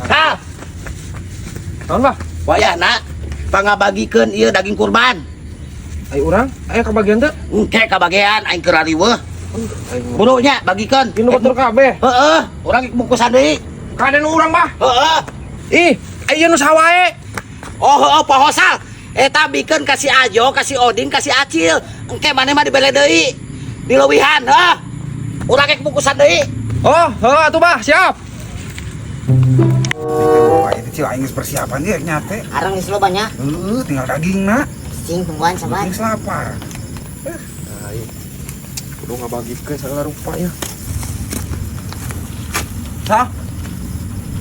Sa. Naon bah? Wayana pangabagikeun ieu daging kurban. Ai urang, aya kabagian teu? Engke kabagean aing keur ariweuh. Burunya bagikeun. Dinu batur kabeh. Heeh, urang bungkusan deui. Kaden urang bah. Heeh. Ih, aya nu sawae. Oh, heeh, poho sal. Eta bikeun kasih Ajo, kasih Odin, kasih Acil. Engke maneh mah dibele deui. Dileuwihan, heuh. Urang ge bungkusan deui. Oh, heuh atuh bah, siap. Ini cil aing geus persiapan dia nyate. Arang geus loba nya. Tinggal dagingna. Cing tungguan sabar. Geus lapar. Kudu ngabagikeun sagala rupa ya. Sa.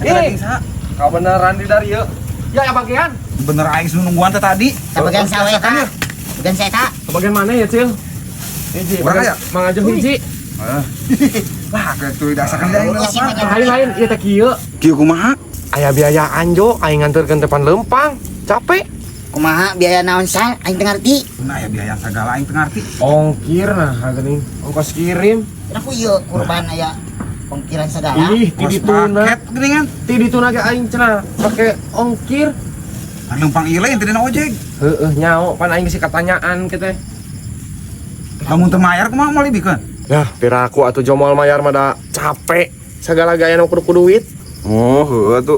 Eta daging sa. Kabeneran di dari yeuh. Ya bagian. Bener aing sudah nungguan teh tadi. Sabagian sawe ta. Bagian saya ta. Bagian mana ya, Cil? Hiji. Urang aya? Mang Ajo hiji. Lah kitu dasakeun deui aing lapar. Lain-lain ieu teh kieu. Kieu kumaha? Aya biayaan jo, aing nganterkeun tepan lempang. Capek. Kumaha biaya naon sal? Aing teu ngarti. Nah ya biaya sagala aing teu ngarti. Ongkir nah geuning. Ongkos kirim. Kenapa ieu kurban aya ongkiran segala? Ih, ti dituna. Paket geuningan. Ti dituna ge aing cenah pake ongkir. Lempang ieu lain teh dina ojek. Heueuh nyaho pan aing geus katanyaan kitu teh. Lamun teu mayar kumaha moal dibikeun? Yah, piraku atuh jomol mayar mah da capek. Sagala gaya nu kudu duit. Oh, heueuh atuh.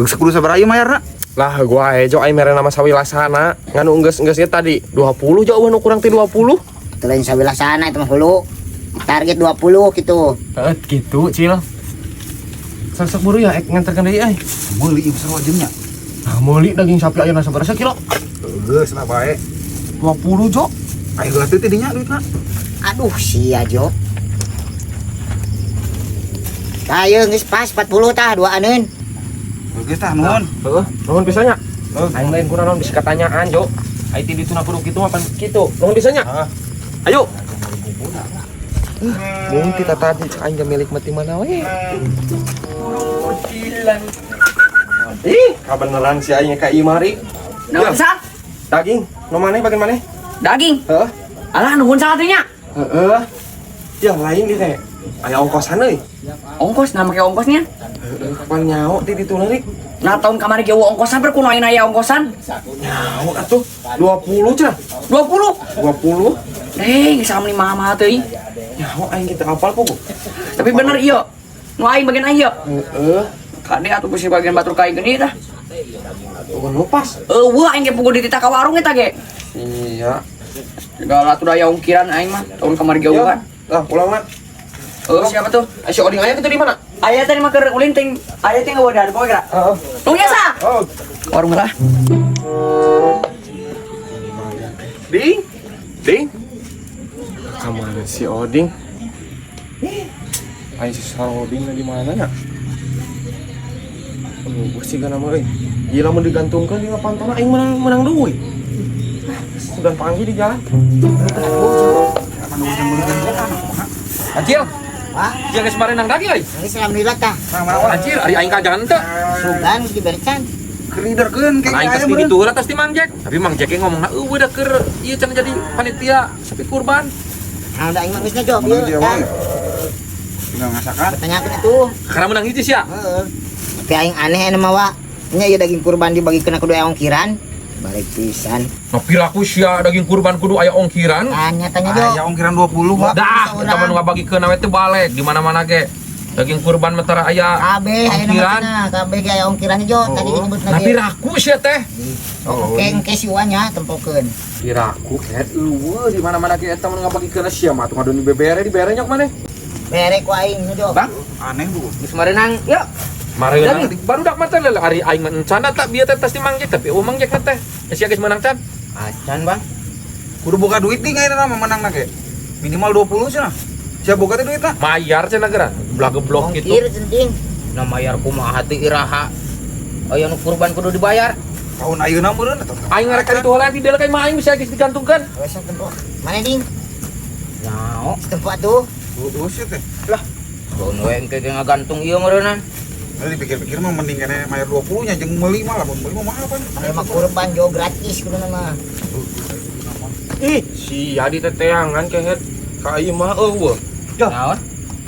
Geus kudu sabaraha ieu mayarna? Lah gua ae jo aing mere nama sawilasana. Nganu geus ge tadi 20 jo nu kurang ti 20. Teu lain sawilaksana eta mah hulu. Target 20 gitu. Heeh, kitu, Cil. Sesek buru ya nganterkeun deui ai. Meuli ieu sarua jeung nya. Nah, meuli daging sapi ayeuna sabaraha kilo? Geus lah bae. 20 jo. Ayo geus teh dinya duitna. Aduh sia Jo. Tah ieu geus pas 40 tah duaaneun. Geus tah nuhun. Heeh, nuhun pisanya. Aing lain kurang naon bisa katanyaan jo. Ai ti dituna kudu kitu mah pan kitu. Nuhun pisanya. Ayo. Mungkin kita tadi aing ge milik mati mana we. Ih, kabeneran si aing ka ieu mari. Naon sal? Daging, nu maneh bagian maneh? Daging. Heeh. Alah nuhun sal teh nya. Heeh. Ya lain di teh. Aya ongkosan euy. Ongkos na make ongkosnya. Heeh, kapan nyaho ti dituna rek? Nah tahun kamari ge ongkosan berkuno aya aya ongkosan. Nyaho atuh 20 cenah. 20. 20. Geus samani mah teuing. Nyaho aing kita apal pugu. Tapi bener ieu. Nu aing bagian aing ieu. Heeh. Kade atuh bisi bagian batur kai gini tah. Bukan lupas. Eueuh aing ge pugu di tita ka warung eta ge. Iya. Segala atuh aya ongkiran aing mah tahun kamari ge kan. Lah pulang nak. Siapa tuh? Si Oding aya kitu di mana? Aya tadi mah keur ulin ting aya ting eueuh dari poe geura. Heeh. Tunggu ya sa. Oh, Warung lah. Ding. Ding. Kemana si Oding? Ayo si Oding di mana nya? Aduh, sih kan nama euy. Ieu lamun digantungkeun di pantona aing menang duit. Sudah panggil di jalan. Acil. Wah, Yang geus mare nang daging euy. geus alhamdulillah tah. Anjir, ari aing kajangan teh. Sugan geus diberecan. Keriderkeun Kan aing pasti ditueur atas ti Mang Jack. Tapi Mang Jack ge ngomongna eueuh da keur ieu cenah jadi panitia sapi kurban. Nah, udah aing mah geus ngajawab ieu. Tinggal ngasakan. Tanyakeun atuh. Karena menang hiji sia. Heeh. Tapi aing aneh anu mah wa. Nya ieu daging kurban dibagikeun kudu aya ongkiran. Balik pisan. Ngopi laku sia daging kurban kudu aya ongkiran. Tanya Jo. Aya ongkiran 20, Pak. Dah, kita mah ngabagikeun awe teh balik di mana-mana ge. Daging kurban mentara aya Kabeh aya ongkiran. nama kabeh ge aya ongkiran Jo. Tadi disebut Tapi raku sia teh. Oke, engke si wanya tempokeun. Diraku ket eueuh di mana-mana ge eta mun ngabagikeun sia mah tong adun dibere nyok maneh. Bere ku aing Jo. Bang, Aneh, Bu. Geus marenang. Yuk. mareuna baru dak mah teh ari aing mah encana tak bieu teh tes di Mang Jack tapi Mang Jack teh. Sia geus menang can. Acan Bang. Kudu boga duit nih ngayeuna mah menang ge. Minimal 20 cenah. Sia boga teh duitna. Mayar cenah geura. Belah geblok gitu. Ongkir centing. Na mayar kumaha teh iraha. Aya nu kurban kudu dibayar. Tahun ayeuna meureun atuh. Aing ngarek ka ditu heula di deul mah aing bisa geus digantungkeun. Wes tempo. Mana ding? Nyaho. Tempo atuh. Sih teh. Bau we engke ge ngagantung ieu meureunna. Tadi dipikir-pikir mah mending kene mayar 20 nya jeung meuli mah lamun meuli mah mahal pan. Aya mah kurban Jo gratis kudu mah. Ih, sia di teteangan kehet ka ieu mah eueuh. Naon?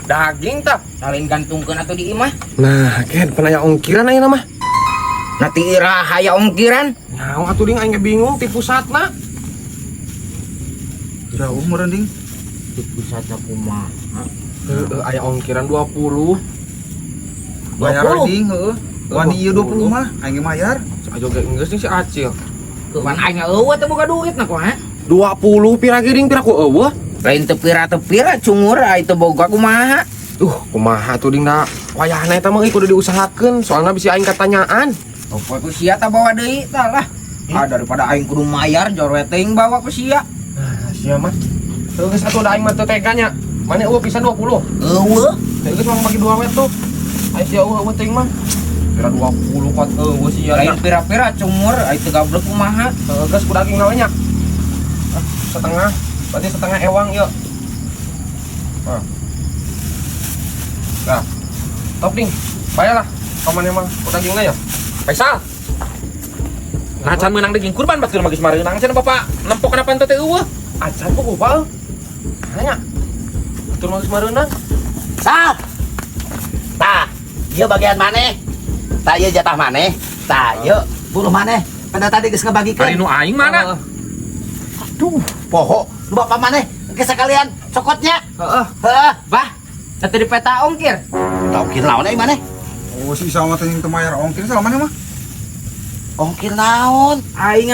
Daging tah. Salin gantungkeun atuh di imah. Nah, kan pernah ongkiran aja nama. Nanti iraha ya ongkiran. Nyawa atuh ding aing bingung ti pusatna. Jauh meureun ding. Di pusatna kumaha? Aya ongkiran 20. Bayar 20? ding, heeh. Wani ieu 20 mah, aing ge mayar. Ajo ge geus nih si Acil. Keban aing eueuh teh boga duit na kumaha? 20 pira giring pira ku eueuh. Lain teu pira cungur ai teu boga kumaha? Kumaha tuh ding da wayahna eta mah kudu diusahakeun soalna bisa aing katanyaan. Poe ku sia tah bawa deui tah lah. Daripada aing kudu mayar jor we teuing bawa ku sia. Nah, sia mah. Teu geus atuh da aing mah teu teganya. Mane eueuh pisan 20. Eueuh. Teu geus mah bagi 2 we tuh. Ai sia eueuh teuing mah. Pira 20 kot eueuh sia. Lain pira-pira cungur ai teu gablek kumaha? Geus ku daging gawe nya. Setengah. Berarti setengah ewang yuk. Nah, top ding. Bayalah. Kaman emang ku dagingna ya. Faisal. Nah, can menang daging kurban batur magis mareunang cenah Bapak. Nempok kana pantot teh eueuh. Acan kok upal. Hanya. Batur magis mareunang. Sal. Tah, ieu bagian maneh. Tah ieu jatah maneh. Tah ieu buluh maneh. Pada tadi geus ngabagikeun. Ari nu aing mana? Aduh, poho. Lu bapak maneh ke sekalian cokotnya. Heeh. Heeh. Bah, teu di peta ongkir. Ongkir naon euy maneh? Oh, si sama teh teu mayar ongkir salamana mah. Ongkir naon? Aing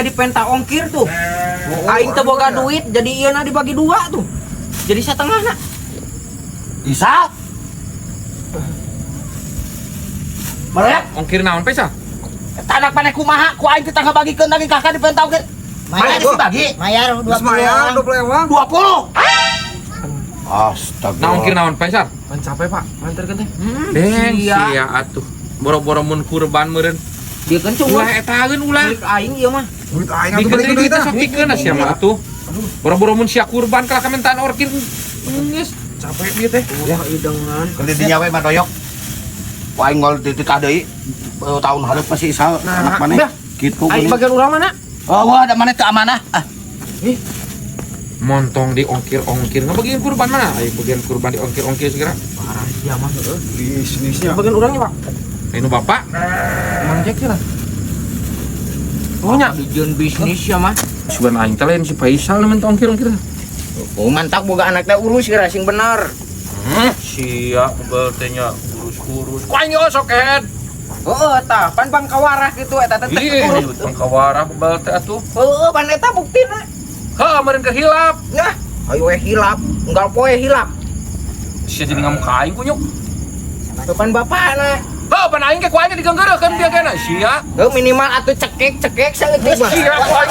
di penta ongkir tuh. Aing teu boga duit jadi ieu na dibagi 2 tuh. Jadi setengahna. Bisa? Merek, Ongkir naon Faisal? tanak maneh kumaha? Ku aing teh tangga bagikeun daging kakak di pentau ge. Maneh geus dibagi. Mayar Geus 20 mayar orang. 20 ewang. 20. Astaga. Nah, ongkir naon Faisal? Pan capek Pak, manterkeun teh. Deng, sia atuh. Boro-boro mun kurban meureun. Dia kan cungur. Ulah etageun ulah. Milik aing ieu mah. Duit aing atuh Dikeun balik deui duit kita tah. sok pikeun sia mah atuh. Boro-boro mun sia kurban kalah kamentaan orkin. Geus capek dia teh. Wah, idengan. Keuli dinya we madoyok. Ku aing ngol titah deui. Tahun hareup masih isa anak maneh. udah. Kitu Aing geuning. bagian urang mana? Oh, wah, ada maneh teu amanah. Ah, Montong di ongkir-ongkir. Nggak bagian kurban mana? Ayo bagian kurban di ongkir-ongkir segera. Parah sia mah heueuh. Bisnisnya. Bagian urangnya Pak. Ini Bapak. Manjek sih lah. Pokoknya Bijeun bisnis ya mah. sugan aing teh lain si Faisal nemen teh ongkir-ongkir. Oh, mantap boga anak teh urus kira sing bener. Sia bebel teh nya urus-urus. Ku aing yo soket. Heeh tah, pan bangkawarah gitu eta teh Ih, urus. pangkawarah bebel teh atuh. Heeh, pan eta buktina. Heuh, meureun keur hilap. Nah, ayo we hilap, enggal poe hilap. Sia jadi ngamuk ka aing kunyuk. Depan bapakna. Heuh, pan aing ke ku aing digeunggeureukeun dia kana sia. Heuh minimal atuh cekek saeutik mah. Sia ku aing.